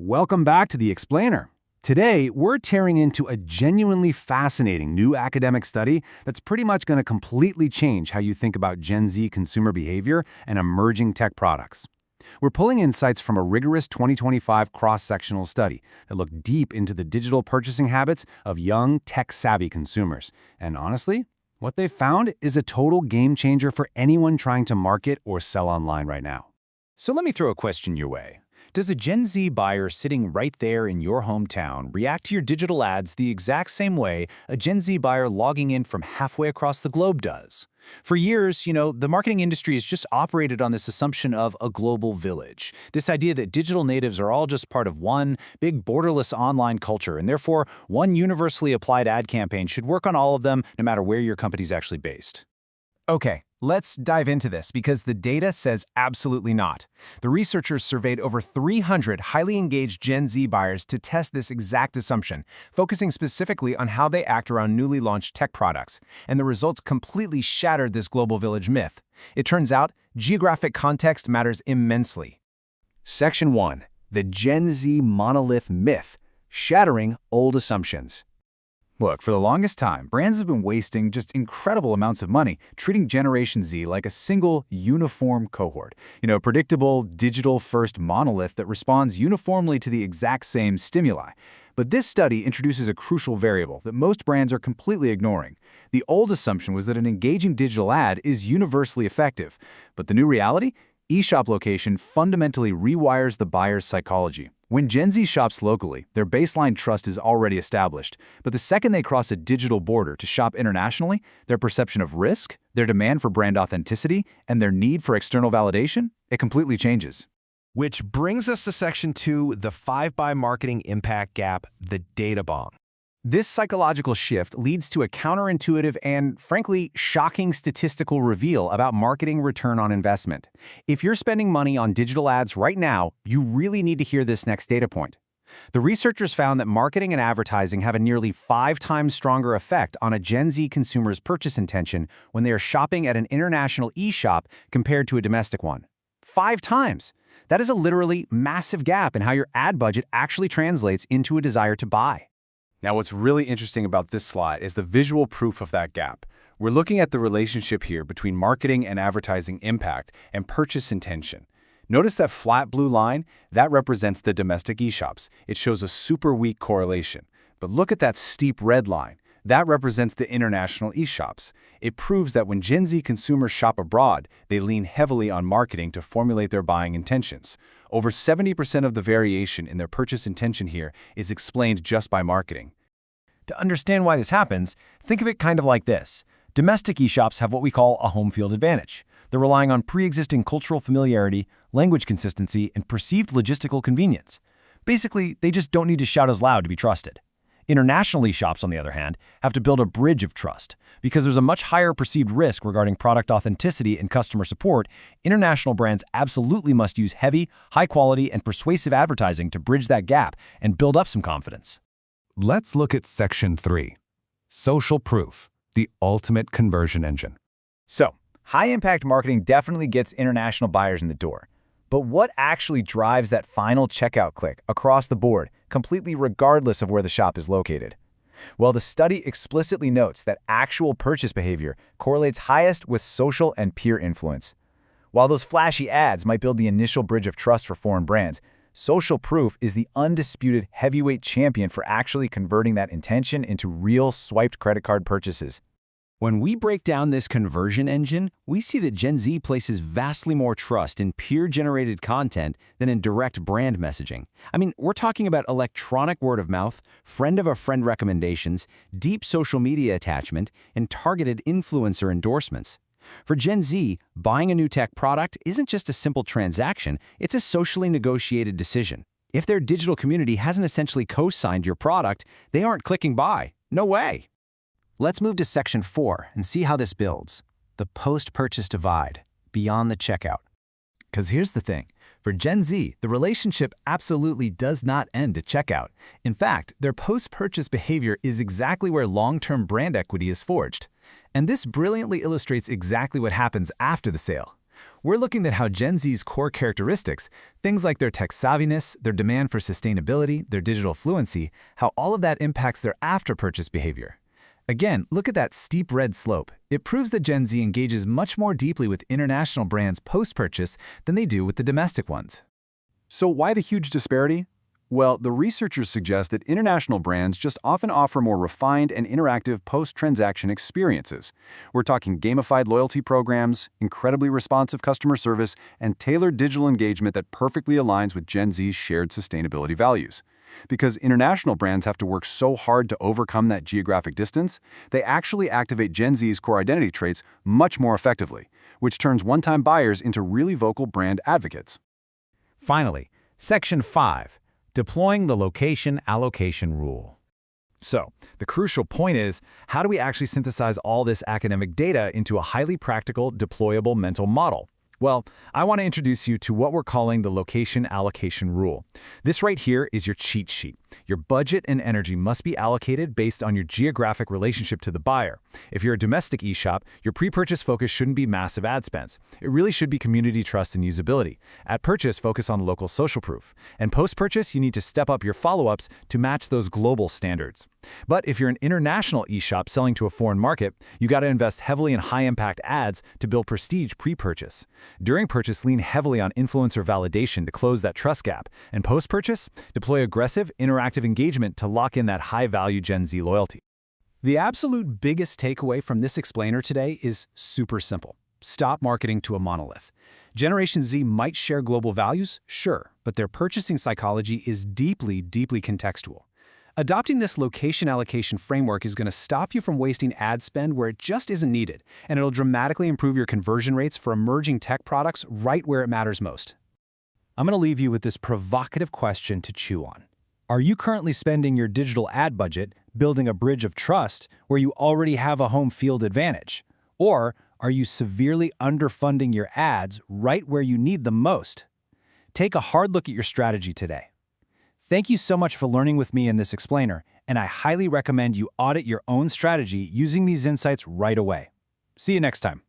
Welcome back to The Explainer. Today, we're tearing into a genuinely fascinating new academic study that's pretty much going to completely change how you think about Gen Z consumer behavior and emerging tech products. We're pulling insights from a rigorous 2025 cross-sectional study that looked deep into the digital purchasing habits of young, tech-savvy consumers. And honestly, what they found is a total game changer for anyone trying to market or sell online right now. So let me throw a question your way. Does a Gen Z buyer sitting right there in your hometown react to your digital ads the exact same way a Gen Z buyer logging in from halfway across the globe does? For years, the marketing industry has just operated on this assumption of a global village. This idea that digital natives are all just part of one big borderless online culture, and therefore one universally applied ad campaign should work on all of them no matter where your company's actually based. Okay, let's dive into this because the data says absolutely not. The researchers surveyed over 300 highly engaged Gen Z buyers to test this exact assumption, focusing specifically on how they act around newly launched tech products. And the results completely shattered this global village myth. It turns out, geographic context matters immensely. Section 1. The Gen Z Monolith Myth, Shattering Old Assumptions. Look, for the longest time, brands have been wasting just incredible amounts of money treating Generation Z like a single, uniform cohort. A predictable, digital-first monolith that responds uniformly to the exact same stimuli. But this study introduces a crucial variable that most brands are completely ignoring. The old assumption was that an engaging digital ad is universally effective. But the new reality? eShop location fundamentally rewires the buyer's psychology. When Gen Z shops locally, their baseline trust is already established. But the second they cross a digital border to shop internationally, their perception of risk, their demand for brand authenticity, and their need for external validation, it completely changes. Which brings us to Section 2, the 5-by marketing impact gap, the data bomb. This psychological shift leads to a counterintuitive and, frankly, shocking statistical reveal about marketing return on investment. If you're spending money on digital ads right now, you really need to hear this next data point. The researchers found that marketing and advertising have a nearly 5 times stronger effect on a Gen Z consumer's purchase intention when they are shopping at an international e-shop compared to a domestic one. 5 times! That is a literally massive gap in how your ad budget actually translates into a desire to buy. Now, what's really interesting about this slide is the visual proof of that gap. We're looking at the relationship here between marketing and advertising impact and purchase intention. Notice that flat blue line? That represents the domestic e-shops. It shows a super weak correlation. But look at that steep red line. That represents the international e-shops. It proves that when Gen Z consumers shop abroad, they lean heavily on marketing to formulate their buying intentions. Over 70% of the variation in their purchase intention here is explained just by marketing. To understand why this happens, think of it kind of like this. Domestic e-shops have what we call a home field advantage. They're relying on pre-existing cultural familiarity, language consistency, and perceived logistical convenience. Basically, they just don't need to shout as loud to be trusted. International e-shops, on the other hand, have to build a bridge of trust. Because there's a much higher perceived risk regarding product authenticity and customer support, international brands absolutely must use heavy, high-quality, and persuasive advertising to bridge that gap and build up some confidence. Let's look at Section 3. Social proof, the ultimate conversion engine. So, high-impact marketing definitely gets international buyers in the door. But what actually drives that final checkout click across the board, completely regardless of where the shop is located? Well, the study explicitly notes that actual purchase behavior correlates highest with social and peer influence. While those flashy ads might build the initial bridge of trust for foreign brands, social proof is the undisputed heavyweight champion for actually converting that intention into real swiped credit card purchases. When we break down this conversion engine, we see that Gen Z places vastly more trust in peer-generated content than in direct brand messaging. We're talking about electronic word of mouth, friend-of-a-friend recommendations, deep social media attachment, and targeted influencer endorsements. For Gen Z, buying a new tech product isn't just a simple transaction, it's a socially negotiated decision. If their digital community hasn't essentially co-signed your product, they aren't clicking buy. No way! Let's move to Section 4 and see how this builds. The post-purchase divide, beyond the checkout. Because here's the thing. For Gen Z, the relationship absolutely does not end at checkout. In fact, their post-purchase behavior is exactly where long-term brand equity is forged. And this brilliantly illustrates exactly what happens after the sale. we're looking at how Gen Z's core characteristics, things like their tech savviness, their demand for sustainability, their digital fluency, how all of that impacts their after-purchase behavior. Again, look at that steep red slope. It proves that Gen Z engages much more deeply with international brands post-purchase than they do with the domestic ones. So why the huge disparity? Well, the researchers suggest that international brands just often offer more refined and interactive post-transaction experiences. We're talking gamified loyalty programs, incredibly responsive customer service, and tailored digital engagement that perfectly aligns with Gen Z's shared sustainability values. Because international brands have to work so hard to overcome that geographic distance, they actually activate Gen Z's core identity traits much more effectively, which turns one-time buyers into really vocal brand advocates. Finally, Section 5. Deploying the location allocation rule. So, the crucial point is, how do we actually synthesize all this academic data into a highly practical, deployable mental model? Well, I want to introduce you to what we're calling the location allocation rule. This right here is your cheat sheet. Your budget and energy must be allocated based on your geographic relationship to the buyer. If you're a domestic eShop, your pre-purchase focus shouldn't be massive ad spends. It really should be community trust and usability. At purchase, focus on local social proof. And post-purchase, you need to step up your follow-ups to match those global standards. But if you're an international eShop selling to a foreign market, you got to invest heavily in high-impact ads to build prestige pre-purchase. During purchase, lean heavily on influencer validation to close that trust gap. And post-purchase, deploy aggressive, interactive engagement to lock in that high-value Gen Z loyalty. The absolute biggest takeaway from this explainer today is super simple. Stop marketing to a monolith. Generation Z might share global values, sure, but their purchasing psychology is deeply, deeply contextual. Adopting this location allocation framework is going to stop you from wasting ad spend where it just isn't needed, and it'll dramatically improve your conversion rates for emerging tech products right where it matters most. I'm going to leave you with this provocative question to chew on. Are you currently spending your digital ad budget building a bridge of trust where you already have a home field advantage? Or are you severely underfunding your ads right where you need them most? Take a hard look at your strategy today. Thank you so much for learning with me in this explainer, and I highly recommend you audit your own strategy using these insights right away. See you next time.